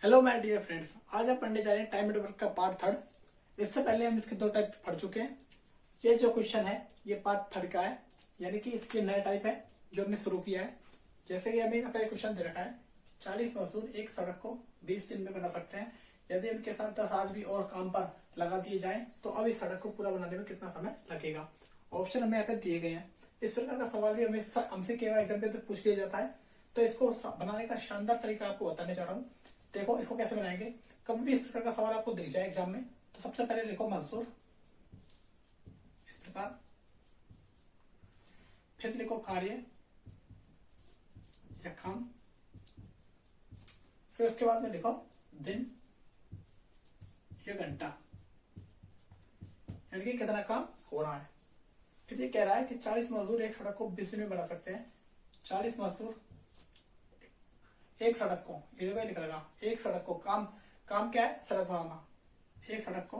Hello my dear friends, आज हम पढ़ने जा रहे हैं टाइम एंड वर्क का पार्ट थर्ड। इससे पहले हम इसके दो टाइप पढ़ चुके हैं। ये जो क्वेश्चन है ये पार्ट थर्ड का है, यानी कि इसके नया टाइप है जो हमने शुरू किया है। जैसे कि हमें यहाँ पे क्वेश्चन दे रखा है 40 मजदूर एक सड़क को 20 दिन में बना सकते हैं। यदि उनके साथ 10 आदमी और काम पर लगा दिए जाए तो अब इस सड़क को पूरा बनाने में कितना समय लगेगा। ऑप्शन हमें यहाँ पे दिए गए हैं। इस प्रकार का सवाल भी हमें हमसे केवल एग्जाम पे तो पूछ लिया जाता है, तो इसको बनाने का शानदार तरीका आपको बताने जा रहा हूँ। देखो इसको कैसे बनाएंगे। कभी भी इस प्रकार का सवाल आपको दिख जाए एग्जाम में तो सबसे पहले लिखो मजदूर, इस प्रकार, फिर लिखो कार्य या काम, फिर उसके बाद में लिखो दिन या घंटा, यानी कि कितना काम हो रहा है। फिर ये कह रहा है कि 40 मजदूर एक सड़क को 20 दिन में बना सकते हैं। 40 मजदूर एक सड़क को, ये देखो लिखा एक सड़क को, काम क्या है, सड़क बनाना। एक सड़क को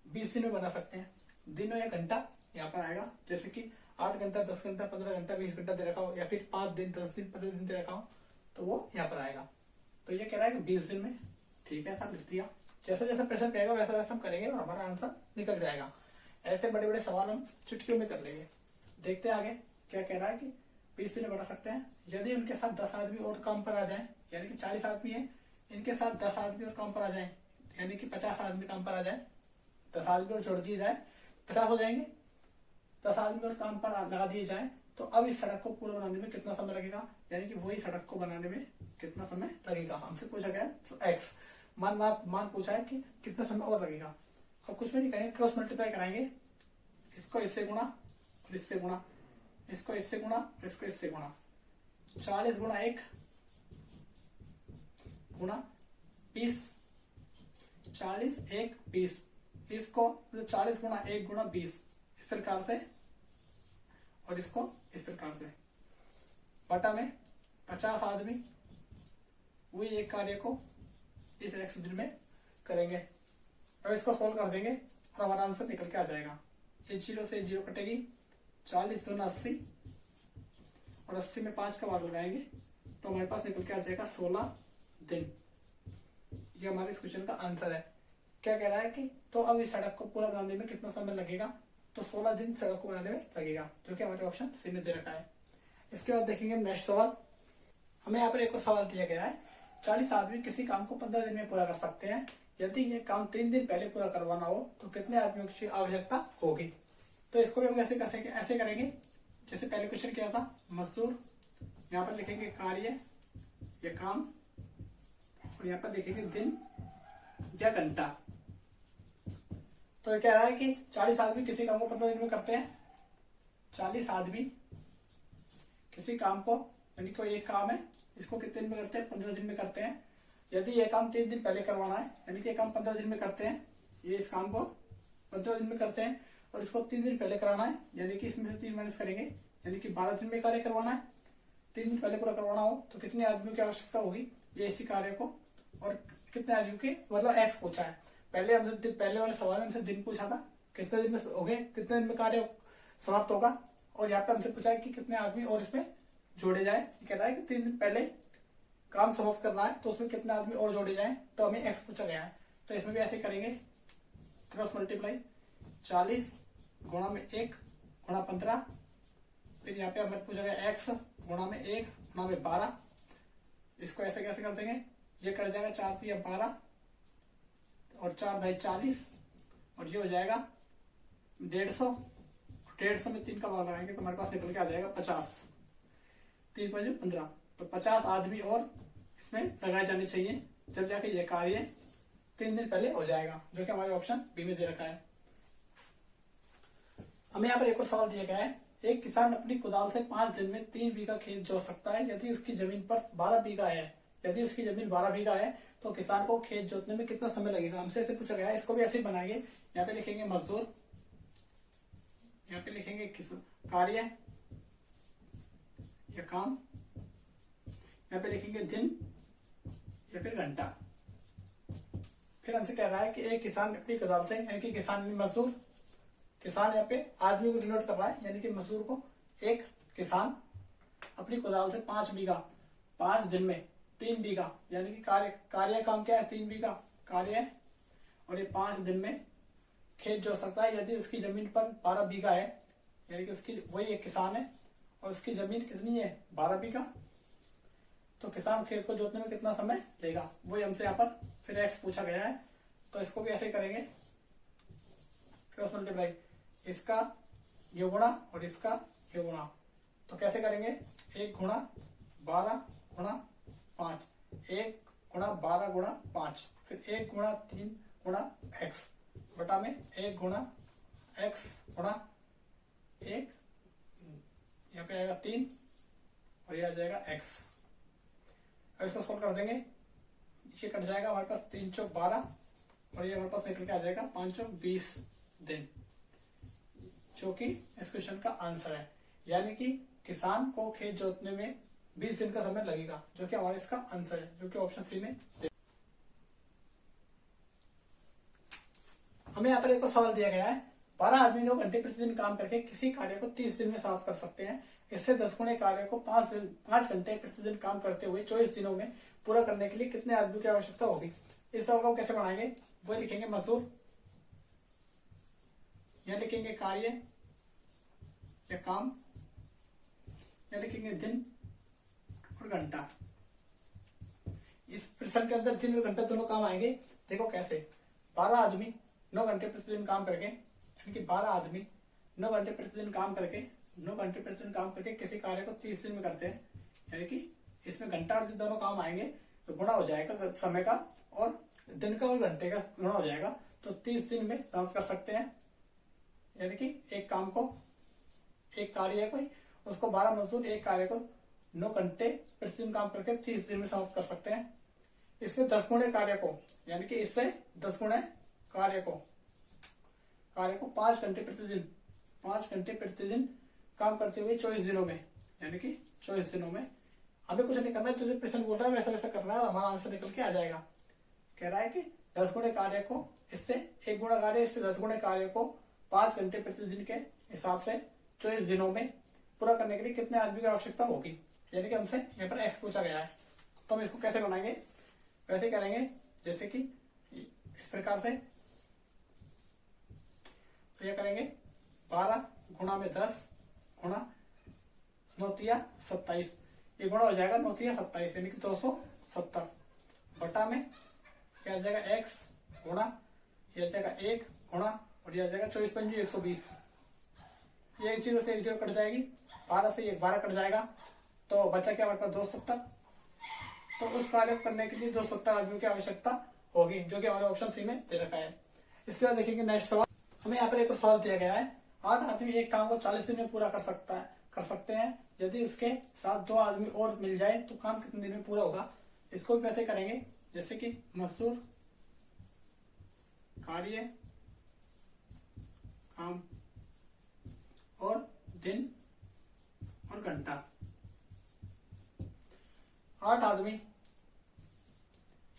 20 दिन में बना सकते हैं। दिन या घंटा यहाँ पर आएगा, जैसे कि 8 घंटा, 10 घंटा, 15 घंटा, 20 घंटा दे रखा हो, या फिर 5 दिन, 10 दिन, 15 दिन दे रखा हो तो वो यहाँ पर आएगा। तो ये कह रहा है कि 20 दिन में, ठीक है, सब लिख दिया। जैसे जैसे प्रश्न कहेगा वैसा वैसा हम करेंगे और हमारा आंसर निकल जाएगा। ऐसे बड़े बड़े सवाल हम चुटकियों में कर लेंगे। देखते हैं आगे क्या कह रहा है कि 20 दिन बना सकते हैं यदि उनके साथ 10 आदमी और काम पर आ जाएं, यानी कि 40 आदमी है, इनके साथ 10 आदमी और काम पर आ जाएं, यानी कि 50 आदमी काम पर आ जाएं। 10 आदमी और जोड़ दिए जाए 50 हो जाएंगे। 10 आदमी और काम पर लगा दिए जाए तो अब इस सड़क को पूरा बनाने में कितना समय लगेगा, यानी कि वही सड़क को बनाने में कितना समय लगेगा। हमसे पूछा गया है एक्स, मान पूछा है कि कितना समय और लगेगा। अब कुछ भी नहीं करेंगे, क्रॉस मल्टीप्लाई कराएंगे। इसको इससे गुणा और इससे गुणा, इसको इससे गुणा, इसको इससे गुणा। 40 गुणा 1 गुणा 20, 40 1 20, इसको 40 गुणा 1 गुणा 20 इस प्रकार से, और इसको इस प्रकार से, बटा में 50 आदमी वही एक कार्य को इस एक्स दिन में करेंगे। अब इसको सोल्व कर देंगे और हमारा आंसर निकल के आ जाएगा। ये 0 से 0 कटेगी, 40 गुना 80 और 80 में 5 का भाग लगाएंगे तो हमारे पास निकल के आ जाएगा 16 दिन। ये हमारे इस क्वेश्चन का आंसर है। क्या कह रहा है कि तो अब इस सड़क को पूरा बनाने में कितना समय लगेगा, तो 16 दिन सड़क को बनाने में लगेगा, जो कि हमारे ऑप्शन सी में दे रखा है। इसके बाद देखेंगे नेक्स्ट सवाल। हमें यहाँ पर एक और सवाल दिया गया है 40 आदमी किसी काम को 15 दिन में पूरा कर सकते हैं। यदि ये काम 3 दिन पहले पूरा करवाना हो तो कितने आदमियों की आवश्यकता होगी। तो इसको भी हम कैसे करेंगे, ऐसे करेंगे जैसे पहले क्वेश्चन किया था। मजदूर, यहाँ पर लिखेंगे कार्य या काम, और यहाँ पर लिखेंगे दिन या घंटा। तो ये कह रहा है कि 40 आदमी किसी काम को 15 दिन में करते हैं। 40 आदमी किसी काम को, यानी कोई एक काम है, इसको कितने दिन में करते हैं, 15 दिन में करते हैं। यदि ये काम 3 दिन पहले करवाना है, यानी कि ये काम 15 दिन में करते हैं, ये इस काम को 15 दिन में करते हैं, और इसको 3 दिन पहले कराना है, यानी कि इसमें से 3 माइनस करेंगे, यानी कि 12 दिन में कार्य करवाना है। 3 दिन पहले पूरा करवाना हो तो कितने आदमियों की आवश्यकता होगी, ये इसी कार्य को, और कितने आदमियों की, मतलब एक्स पूछा है। पहले हमसे पहले वाले सवाल में हमसे दिन पूछा था, कितने दिन में हो गए, कितने दिन में कार्य समाप्त होगा, और यहाँ पे हमसे पूछा है कि कितने आदमी और इसमें जोड़े जाए। कह रहा है कि 3 दिन पहले काम समाप्त करना है तो उसमें कितने आदमी और जोड़े जाए, तो हमें एक्स पूछा गया है। तो इसमें भी ऐसे करेंगे, क्रॉस मल्टीप्लाई, 40 गुणा में 1 गुणा 15, फिर यहाँ पे हमें पूछा गया एक्स गुणा में 1 गुणा में 12। इसको ऐसे कैसे कर देंगे, ये कर जाएगा 4 3 12 और 4 भाई 40, और ये हो जाएगा 150। 150 में 3 का भाग लगाएंगे तो हमारे पास निकल के आ जाएगा 50। 3 5 15, तो 50 आदमी और इसमें लगाए जाने चाहिए, जब जाके ये कार्य 3 दिन पहले हो जाएगा, जो कि हमारे ऑप्शन बी में दे रखा है। हमें यहाँ पर एक और सवाल दिया गया है, एक किसान अपनी कुदाल से 5 दिन में 3 बीघा खेत जोत सकता है यदि उसकी जमीन पर 12 बीघा है। यदि उसकी जमीन 12 बीघा है तो किसान को खेत जोतने में कितना समय लगेगा, हमसे ऐसे पूछा गया है। इसको भी ऐसे बनाएंगे, यहाँ पे लिखेंगे मजदूर, यहाँ पे लिखेंगे कार्य या काम, यहाँ पे लिखेंगे दिन या फिर घंटा। फिर हमसे कह रहा है कि एक किसान अपनी कुदाल से, यानी कि किसान मजदूर, किसान यहाँ पे आदमी को डिनोट कर रहा है, यानी कि मजदूर को, एक किसान अपनी कुदाल से 5 बीघा 5 दिन में 3 बीघा, यानी कि कार्य काम क्या है 3 बीघा कार्य है, और ये 5 दिन में खेत जोत सकता है यदि उसकी जमीन पर 12 बीघा है, यानी कि उसकी वही एक किसान है और उसकी जमीन कितनी है 12 बीघा, तो किसान खेत को जोतने में कितना समय लेगा, वही हमसे यहाँ पर फिर एक्स पूछा गया है। तो इसको भी ऐसे ही करेंगे, क्रॉस मल्टीप्लाई, इसका ये गुणा और इसका ये गुणा। तो कैसे करेंगे, 1 गुणा 12 गुणा 5, 1 गुणा 12 गुणा 5, फिर 1 गुणा 3 गुणा एक्स बटा में 1 गुणा एक्स गुणा 1, यहाँ पे आएगा 3 और ये आ जाएगा एक्स। अब इसको सोल्व कर देंगे, ये कट जाएगा हमारे पास 3 चौक 12 और ये हमारे पास निकल के आ जाएगा 5 चौक 20 दिन, जो कि इस क्वेश्चन का आंसर है। यानी कि किसान को खेत जोतने में 20 दिन का समय लगेगा, जो कि हमारे इसका आंसर है, जो कि ऑप्शन सी में। हमें यहाँ पर एक और सवाल दिया गया है, 12 आदमी 9 घंटे प्रतिदिन काम करके किसी कार्य को 30 दिन में समाप्त कर सकते हैं। इससे 10 गुणे कार्य को 5 घंटे प्रतिदिन काम करते हुए 24 दिनों में पूरा करने के लिए कितने आदमियों की आवश्यकता होगी। इस सवाल को कैसे बनाएंगे, वो लिखेंगे मजदूर, यहाँ लिखेंगे कार्य या काम, यहाँ लिखेंगे दिन और घंटा। इस प्रश्न के अंदर दिन और घंटा दोनों काम आएंगे। देखो कैसे, 12 आदमी 9 घंटे प्रतिदिन काम करके, यानी कि 12 आदमी 9 घंटे प्रतिदिन काम करके 9 घंटे प्रतिदिन काम करके किसी कार्य को 30 दिन में करते हैं, यानी कि इसमें घंटा और दिन दोनों काम आएंगे, तो गुणा हो जाएगा समय का और दिन का और घंटे का गुणा हो जाएगा, तो 30 दिन में समाप्त कर सकते हैं। यानी कि एक काम को, एक कार्य है कोई, उसको 12 मजदूर एक कार्य को 9 घंटे प्रतिदिन काम करके 30 दिन में समाप्त कर सकते हैं। इसमें 10 गुणे कार्य को, यानी कि इससे 10 गुणे कार्य को 5 घंटे प्रतिदिन काम करते हुए 24 दिनों में, यानी कि 24 दिनों में। हमें कुछ नहीं करना है, तो जो प्रश्न बोल रहा है वैसा वैसा करना है, हमारा आंसर निकल के आ जाएगा। कह रहा है कि 10 गुणे कार्य को इससे 1 गुणा कार्य, इससे 10 गुणे कार्य को 5 घंटे प्रतिदिन के हिसाब से 24 दिनों में पूरा करने के लिए कितने आदमी की आवश्यकता होगी, यानी कि हमसे यहाँ पर एक्स पूछा गया है। तो हम इसको कैसे बनाएंगे, वैसे करेंगे जैसे कि इस प्रकार से। तो ये करेंगे 12 गुणा में 10 गुणा 9 तिया 27, ये गुणा हो जाएगा 9 तिया 27, यानी कि 270 बटा में क्या आ जाएगा एक्स गुणा, ये आ जाएगा 1 गुणा और ये आ जाएगा 24 पंजी 120, ये 1 0 से 1 0 कट जाएगी, 12 से 1 12 कट जाएगा, तो बचा क्या हमारे पास 270। तो उस कार्य को करने के लिए 270 आदमियों की आवश्यकता होगी, जो कि हमारे ऑप्शन सी में दे रखा है। इसके बाद देखेंगे नेक्स्ट सवाल। हमें यहाँ पर एक और सवाल दिया गया है, 8 आदमी एक काम को 40 दिन में पूरा कर सकते हैं, यदि उसके साथ 2 आदमी और मिल जाए तो काम कितने दिन में पूरा होगा। इसको भी कैसे करेंगे, जैसे कि मजदूर, कार्य, काम और दिन और घंटा। 8 आदमी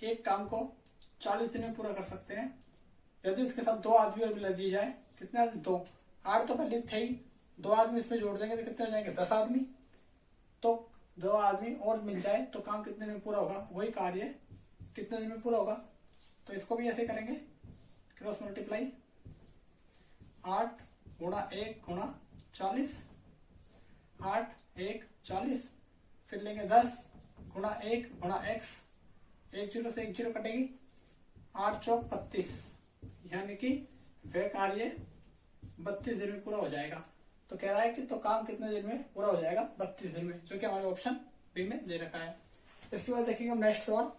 एक काम को 40 दिन में पूरा कर सकते हैं, यदि उसके साथ 2 आदमी और मिला दिए जाए। कितने आदमी, 2, 8 तो पहले थे ही, 2 आदमी इसमें जोड़ देंगे तो कितने हो जाएंगे 10 आदमी। तो 2 आदमी और मिल जाए तो काम कितने दिन में पूरा होगा, वही कार्य कितने दिन में पूरा होगा। तो इसको भी ऐसे करेंगे, क्रॉस मल्टीप्लाई, 8 गुणा 1 गुणा 40, 8 1 40, फिर लेंगे 10 गुणा 1 गुणा एक्स, 1 0 से 1 0 कटेगी, 8 चौक 32, यानी कि वह कार्य 32 दिन में पूरा हो जाएगा। तो कह रहा है कि तो काम कितने दिन में पूरा हो जाएगा, 32 दिन में, जो कि हमारे ऑप्शन बी में दे रखा है। इसके बाद देखेंगे हम नेक्स्ट सवाल।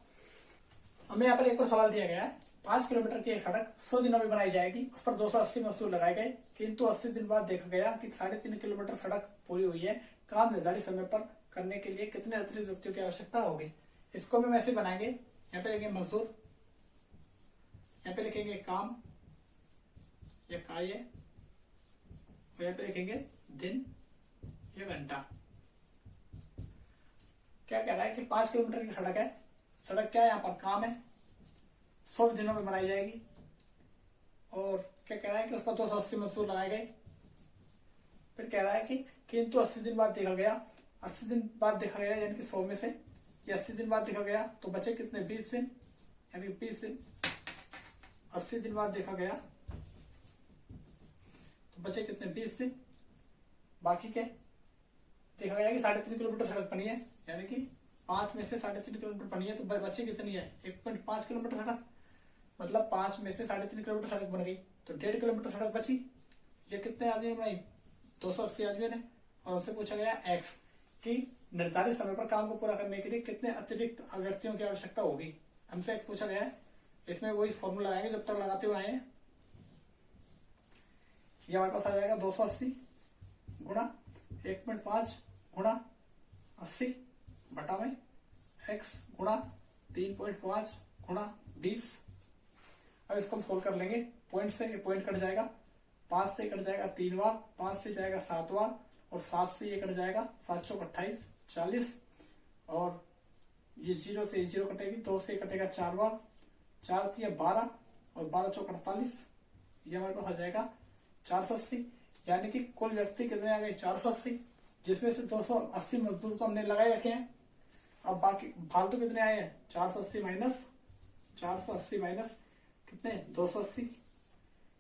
हमें यहाँ पर एक और सवाल दिया गया है, 5 किलोमीटर की एक सड़क 100 दिनों में बनाई जाएगी, उस पर 280 मजदूर लगाए गए, किंतु 80 दिन बाद देखा गया कि 3.5 किलोमीटर सड़क पूरी हुई है। काम निर्धारित समय पर करने के लिए कितने अतिरिक्त व्यक्तियों की आवश्यकता होगी। इसको भी वैसे बनाएंगे, यहाँ पे लिखेंगे मजदूर, यहाँ पे लिखेंगे काम या कार्य, और यहाँ पे लिखेंगे दिन या घंटा। क्या कह रहा है कि 5 किलोमीटर की सड़क है, सड़क क्या है यहाँ पर काम है, 100 दिनों में बनाई जाएगी, और क्या कह रहा है कि उस पर 280 मजदूर लगाए गए। फिर कह रहा है कि किंतु 80 दिन बाद देखा गया, 80 दिन बाद देखा गया, यानी कि 100 में से ये 80 दिन बाद देखा गया, तो बचे कितने 20 दिन, यानी 20 दिन 80 दिन बाद देखा गया तो बचे कितने 20 दिन। बाकी के देखा गया कि 3.5 किलोमीटर सड़क बनी है, यानी कि 5 में से 3.5 किलोमीटर बनी है, तो बचे कितनी है 1.5 किलोमीटर सड़क, मतलब 5 में से 3.5 किलोमीटर सड़क बन गई, तो 1.5 किलोमीटर सड़क बची। ये कितने आदमी बनाई 280 आदमियों ने, और उनसे पूछा गया एक्स कि निर्धारित समय पर काम को पूरा करने के लिए कितने अतिरिक्त व्यक्तियों की आवश्यकता होगी, हमसे एक्स पूछा गया है। इसमें वही फॉर्मूला लगाएंगे जब तक लगाते हुए आए। ये हमारे पास आ जाएगा 280 गुणा 1.5 गुणा 80 बटा में x गुणा 3.5 गुणा 20। अब इसको हम सोल्व कर लेंगे पॉइंट से, ये पॉइंट कट जाएगा, 5 से कट जाएगा 3 बार, 5 से जाएगा 7 बार, और 7 से ये कट जाएगा 7 चौक 28 40, और ये 0 से 0 कटेगी, 2 से कटेगा 4 बार, 4 से 12, और 12 चौक 48, ये हमारे पास आ जाएगा 480। यानी कि कुल व्यक्ति कितने आ गए 480, जिसमें से 280 मजदूर तो हमने लगाए रखे हैं। अब बाकी फालतू कितने आए हैं 480 माइनस कितने 280,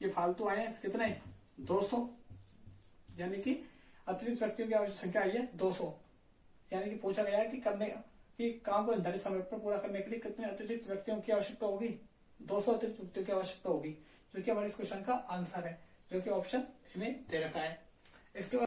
ये फालतू आए हैं कितने 200, यानी कि अतिरिक्त व्यक्तियों की आवश्यक संख्या आई है 200। यानी कि पूछा गया है कि काम को निर्धारित समय पर पूरा करने के लिए कितने अतिरिक्त व्यक्तियों की आवश्यकता होगी, 200 अतिरिक्त व्यक्तियों की आवश्यकता होगी, जो कि हमारे इस क्वेश्चन का आंसर है, जो कि ऑप्शन में दे रखा है। इसके बाद